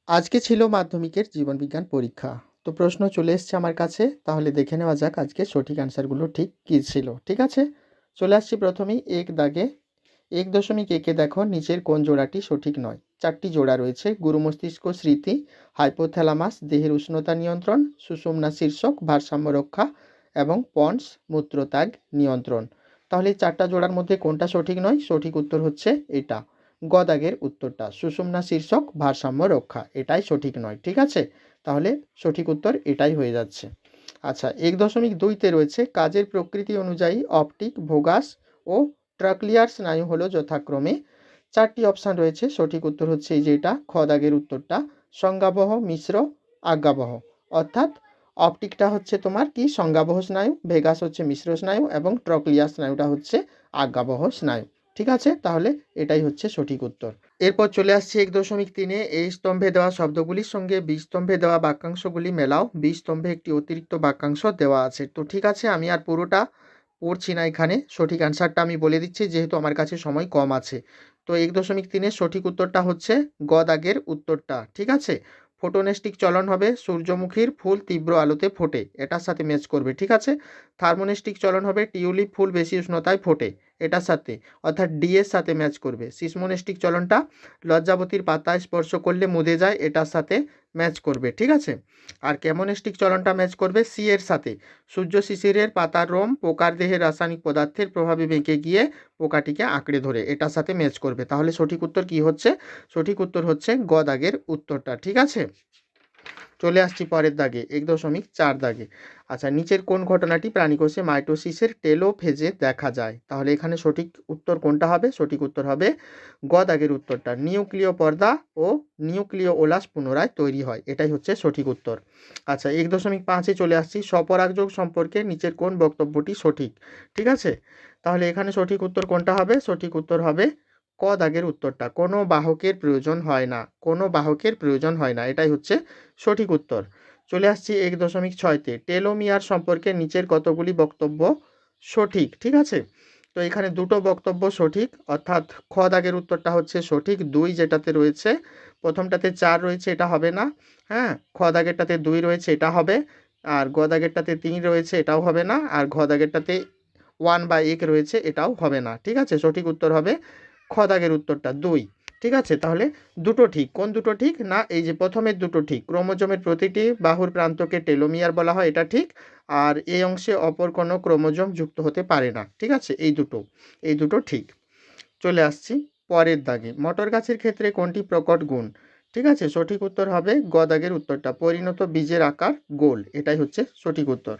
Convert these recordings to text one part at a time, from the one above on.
আজকে ছিল মাধ্যমিকের জীবনবিজ্ঞান পরীক্ষা। তো প্রশ্ন চলে এসছে আমার কাছে, তাহলে দেখে নেওয়া যাক আজকে সঠিক অ্যান্সারগুলো ঠিক কী ছিল। ঠিক আছে, চলে আসছি প্রথমেই এক দাগে। 1.1-এ দেখো নিচের কোন জোড়াটি সঠিক নয়। চারটি জোড়া রয়েছে: গুরু মস্তিষ্ক স্মৃতি, হাইপোথ্যালামাস দেহের উষ্ণতা নিয়ন্ত্রণ, সুষুম্না শীর্ষক ভারসাম্য রক্ষা এবং পন্স মূত্রত্যাগ নিয়ন্ত্রণ। তাহলে এই চারটা জোড়ার মধ্যে কোনটা সঠিক নয়? সঠিক উত্তর হচ্ছে এটা, গ দাগের উত্তরটা, সুষুম্না শীর্ষক ভারসাম্য রক্ষা, এটাই সঠিক নয়। ঠিক আছে, তাহলে সঠিক উত্তর এটাই হয়ে যাচ্ছে। আচ্ছা, 1.2-তে রয়েছে কাজের প্রকৃতি অনুযায়ী অপটিক, ভোগাস ও ট্রাকলিয়ার স্নায়ু হলো যথাক্রমে। চারটি অপশান রয়েছে, সঠিক উত্তর হচ্ছে এই যে এটা, খ দাগের উত্তরটা, সংজ্ঞাবহ, মিশ্র, আজ্ঞাবহ। অর্থাৎ অপটিকটা হচ্ছে তোমার কি সংজ্ঞাবহ স্নায়ু, ভেগাস হচ্ছে মিশ্র স্নায়ু এবং ট্রক্লিয়ার স্নায়ুটা হচ্ছে আজ্ঞাবহ স্নায়ু। ঠিক আছে, তাহলে এটাই হচ্ছে সঠিক উত্তর। এরপর চলে আসছে 1.3-এ, এই স্তম্ভে দেওয়া শব্দগুলির সঙ্গে বি স্তম্ভে দেওয়া বাক্যাংশগুলি মেলাও। বি স্তম্ভে একটি অতিরিক্ত বাক্যাংশ দেওয়া আছে। তো ঠিক আছে, আমি আর পুরোটা পড়ছি না, এখানে সঠিক অ্যান্সারটা আমি বলে দিচ্ছি যেহেতু আমার কাছে সময় কম আছে। তো 1.3-এর সঠিক উত্তরটা হচ্ছে গ দাগের উত্তরটা। ঠিক আছে, ফোটোনেস্টিক চলন হবে সূর্যমুখীর ফুল তীব্র আলোতে ফোটে, এটার সাথে ম্যাচ করবে। ঠিক আছে, থার্মোনেস্টিক চলন হবে টিউলিপ ফুল বেশি উষ্ণতায় ফোটে, এটার সাথে অর্থাৎ ডি এর সাথে ম্যাচ করবে। সিসমোনেস্টিক চলনটা লজ্জাবতীর পাতায় স্পর্শ করলে মুদে যায়, এটার সাথে ম্যাচ করবে। ঠিক আছে, আর ক্যামোনেস্টিক চলনটা ম্যাচ করবে সি এর সাথে, সূর্য শিশিরের পাতার রোম পোকার দেহের রাসায়নিক পদার্থের প্রভাবে বেঁকে গিয়ে পোকাটিকে আঁকড়ে ধরে, এটার সাথে ম্যাচ করবে। তাহলে সঠিক উত্তর কি হচ্ছে? সঠিক উত্তর হচ্ছে গ দাগের উত্তরটা। ঠিক আছে, চলে আসছি পরের দাগে, 1.4 দাগে। আচ্ছা, নিচের কোন ঘটনাটি প্রাণীকোষে মাইটোসিসের টেলোফেজে দেখা যায়? তাহলে এখানে সঠিক উত্তর কোনটা হবে? সঠিক উত্তর হবে গ দাগের উত্তরটা, নিউক্লিয় পর্দা ও নিউক্লিয় ওলাস পুনরায় তৈরি হয়, এটাই হচ্ছে সঠিক উত্তর। আচ্ছা, 1.5-এ চলে আসছি, স্বপরাগযোগ সম্পর্কে নিচের কোন বক্তব্যটি সঠিক? ঠিক আছে, তাহলে এখানে সঠিক উত্তর কোনটা হবে? সঠিক উত্তর হবে ক দাগের উত্তরটা, কোনো বাহকের প্রয়োজন হয় না, কোনো বাহকের প্রয়োজন হয় না, এটাই হচ্ছে সঠিক উত্তর। চলে আসছি 1.6-তে, টেলোমিয়ার সম্পর্কে নিচের কতগুলি বক্তব্য সঠিক? ঠিক আছে, তো এখানে দুটো বক্তব্য সঠিক, অর্থাৎ খ দাগের উত্তরটা হচ্ছে সঠিক। 2 যেটাতে রয়েছে, প্রথমটাতে 4 রয়েছে, এটা হবে না। হ্যাঁ, খ দাগেরটাতে 2 রয়েছে, এটা হবে। আর গ দাগেরটাতে 3 রয়েছে, এটাও হবে না। আর ঘ দাগেরটাতে 1/1 রয়েছে, এটাও হবে না। ঠিক আছে, সঠিক উত্তর হবে খ দাগের উত্তরটা 2। ঠিক আছে, তাহলে দুটো ঠিক। কোন দুটো ঠিক? না, এই যে প্রথমের দুটো ঠিক, ক্রোমোজোমের প্রতিটি বাহুর প্রান্তকে টেলোমিয়ার বলা হয়, এটা ঠিক। আর এই অংশে অপর কোনো ক্রোমোজোম যুক্ত হতে পারে না। ঠিক আছে, এই দুটো ঠিক। চলে আসছি পরের দাগে, মটর গাছের ক্ষেত্রে কোনটি প্রকট গুণ? ঠিক আছে, সঠিক উত্তর হবে গ দাগের উত্তরটা, পরিণত বীজের আকার গোল, এটাই হচ্ছে সঠিক উত্তর।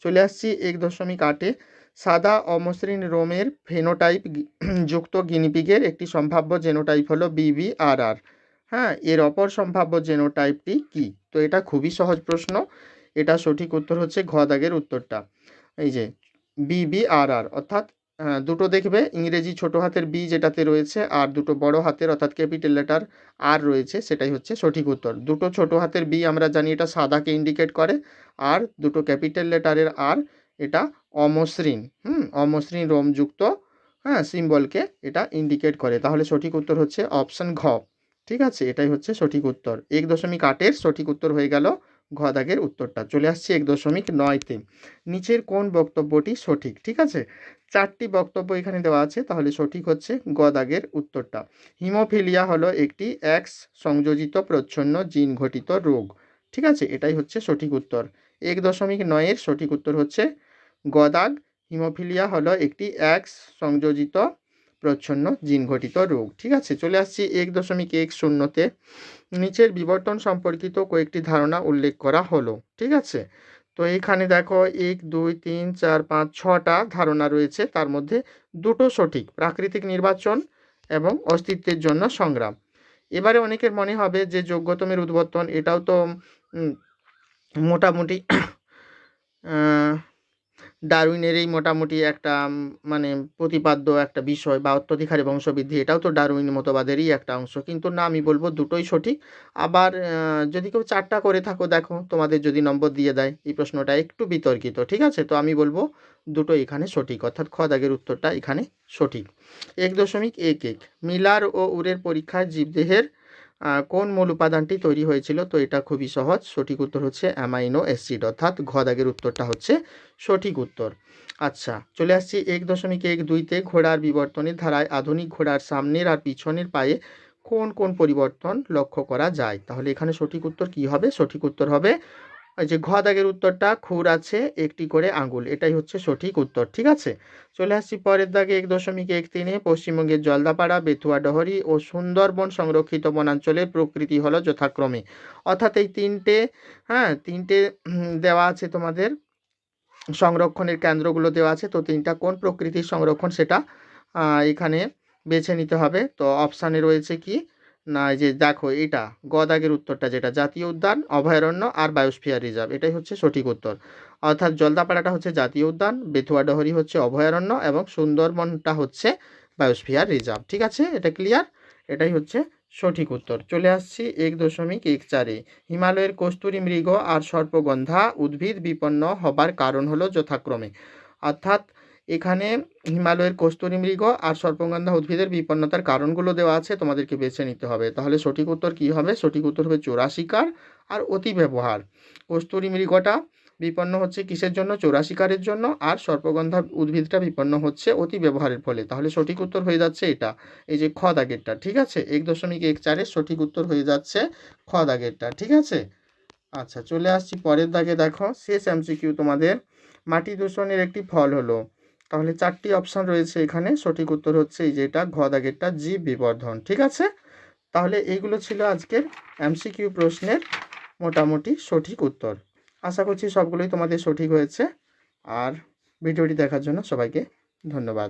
চলে আসছি 1.8-এ, সাদা অমসৃণ রোমের ফেনোটাইপ যুক্ত গিনিপিগের একটি সম্ভাব্য জেনোটাইপ হলো BBRR। হ্যাঁ, এর অপর সম্ভাব্য জেনোটাইপটি কি? তো এটা খুবই সহজ প্রশ্ন, এটা সঠিক উত্তর হচ্ছে ঘ দাগের উত্তরটা, এই যে BBRR। অর্থাৎ দুটো দেখবে ইংরেজি ছোট হাতের বি যেটাতে রয়েছে আর দুটো বড় হাতের অর্থাৎ ক্যাপিটাল লেটার আর রয়েছে, সেটাই হচ্ছে সঠিক উত্তর। দুটো ছোট হাতের বি আমরা জানি এটা সাদাকে ইন্ডিকেট করে, আর দুটো ক্যাপিটাল লেটারের আর এটা অমসৃণ, অমসৃণ রোমযুক্ত, হ্যাঁ, সিম্বলকে এটা ইন্ডিকেট করে। তাহলে সঠিক উত্তর হচ্ছে অপশন ঘ। ঠিক আছে, এটাই হচ্ছে সঠিক উত্তর। 1.8-এর সঠিক উত্তর হয়ে গেল ঘ দাগের উত্তরটা। চলে আসছি 1.9-তে, নিচের কোন বক্তব্যটি সঠিক? ঠিক আছে, চারটি বক্তব্য এখানে দেওয়া আছে, তাহলে সঠিক হচ্ছে গ দাগের উত্তরটা। হিমোফিলিয়া হলো একটি এক্স সংযোজিত প্রচ্ছন্ন জিন ঘটিত রোগ। ঠিক আছে, এটাই হচ্ছে সঠিক উত্তর। 1.9-এর সঠিক উত্তর হচ্ছে গ দাগ, হিমোফিলিয়া হলো একটি এক্স সংযোজিত প্রচ্ছন্ন জিন ঘটিত রোগ। ঠিক আছে, চলে আসছি 1.10-তে, নিচের বিবর্তন সম্পর্কিত কয়েকটি ধারণা উল্লেখ করা হলো। ঠিক আছে, তো এইখানে দেখো 1 2 3 4 5 6টা ধারণা রয়েছে, তার মধ্যে দুটো সঠিক, প্রাকৃতিক নির্বাচন এবং অস্তিত্বের জন্য সংগ্রাম। এবারে অনেকের মনে হবে যে যোগ্যতমের উদ্বর্তন, এটাও তো মোটামুটি ডারউইনেরই মোটামুটি একটা মানে প্রতিপাদ্য একটা বিষয়, বা অত্যধিক হারে বংশবৃদ্ধি, এটাও তো ডারউইন মতবাদেরই একটা অংশ। কিন্তু না, আমি বলবো দুটোই সঠিক। আবার যদি কেউ 4টা করে থাকো, দেখো তোমাদের যদি নম্বর দিয়ে দেয়, এই প্রশ্নটা একটু বিতর্কিত। ঠিক আছে, তো আমি বলবো দুটো এখানে সঠিক, অর্থাৎ খ দাগের উত্তরটা এখানে সঠিক। 1.11, মিলার ও উরের পরীক্ষায় জীবদেহের কোন মূল উপাদানটি তৈরি হয়েছিল? তো এটা খুবই সহজ, সঠিক উত্তর হচ্ছে অ্যামাইনো অ্যাসিড, অর্থাৎ ঘ দাগের উত্তরটা হচ্ছে সঠিক উত্তর। আচ্ছা, চলে আসছি ১.১২তে ঘোড়ার বিবর্তনের ধারায় আধুনিক ঘোড়ার সামনের আর পিছনের পায়ে কোন কোন পরিবর্তন লক্ষ্য করা যায়? তাহলে এখানে সঠিক উত্তর কী হবে? সঠিক উত্তর হবে ওই যে ঘ দাগের উত্তরটা, খুর আছে একটি করে আঙুল, এটাই হচ্ছে সঠিক উত্তর। ঠিক আছে, চলে আসছি পরের দাগে ১.১৩ পশ্চিমবঙ্গের জলদাপাড়া, বেথুয়া ডহরি ও সুন্দরবন সংরক্ষিত বনাঞ্চলের প্রকৃতি হলো যথাক্রমে, অর্থাৎ এই তিনটে, হ্যাঁ তিনটে দেওয়া আছে তোমাদের, সংরক্ষণের কেন্দ্রগুলো দেওয়া আছে, তো তিনটা কোন প্রকৃতির সংরক্ষণ সেটা এখানে বেছে নিতে হবে। তো অপশানে রয়েছে কি না, এই যে দেখো এটা গ দাগের উত্তরটা, যেটা জাতীয় উদ্যান, অভয়ারণ্য আর বায়োস্ফিয়ার রিজার্ভ, এটাই হচ্ছে সঠিক উত্তর। অর্থাৎ জলদাপাড়াটা হচ্ছে জাতীয় উদ্যান, বেথুয়া ডহরি হচ্ছে অভয়ারণ্য এবং সুন্দরবনটা হচ্ছে বায়োস্ফিয়ার রিজার্ভ। ঠিক আছে, এটা ক্লিয়ার, এটাই হচ্ছে সঠিক উত্তর। চলে আসছি ১.১৪, হিমালয়ের কস্তুরী মৃগ আর সর্পগন্ধা উদ্ভিদ বিপন্ন হবার কারণ হলো যথাক্রমে, অর্থাৎ এখানে হিমালয়ের কস্তুরী মৃগ আর সর্পগন্ধা উদ্ভিদের বিপন্নতার কারণগুলো দেওয়া আছে, তোমাদেরকে বেছে নিতে হবে। তাহলে সঠিক উত্তর কী হবে? সঠিক উত্তর হবে চোরা শিকার আর অতি ব্যবহার। কস্তুরী মৃগটা বিপন্ন হচ্ছে কিসের জন্য? চোরা শিকারের জন্য, আর সর্পগন্ধা উদ্ভিদটা বিপন্ন হচ্ছে অতি ব্যবহারের ফলে। তাহলে সঠিক উত্তর হয়ে যাচ্ছে এটা, এই যে খ দাগেরটা। ঠিক আছে, ১.১৪ সঠিক উত্তর হয়ে যাচ্ছে খ দাগেরটা। ঠিক আছে, আচ্ছা চলে আসছি পরের দাগে। দেখো শেষ এমসিকিউ তোমাদের, মাটি দূষণের একটি ফল হলো, তাহলে 4টি অপশান রয়েছে এখানে, সঠিক উত্তর হচ্ছে এই যেটা ঘ দাগেরটা, জীব বিবর্ধন। ঠিক আছে, তাহলে এইগুলো ছিল আজকের এমসিকিউ প্রশ্নের মোটামুটি সঠিক উত্তর। আশা করছি সবগুলোই তোমাদের সঠিক হয়েছে, আর ভিডিওটি দেখার জন্য সবাইকে ধন্যবাদ।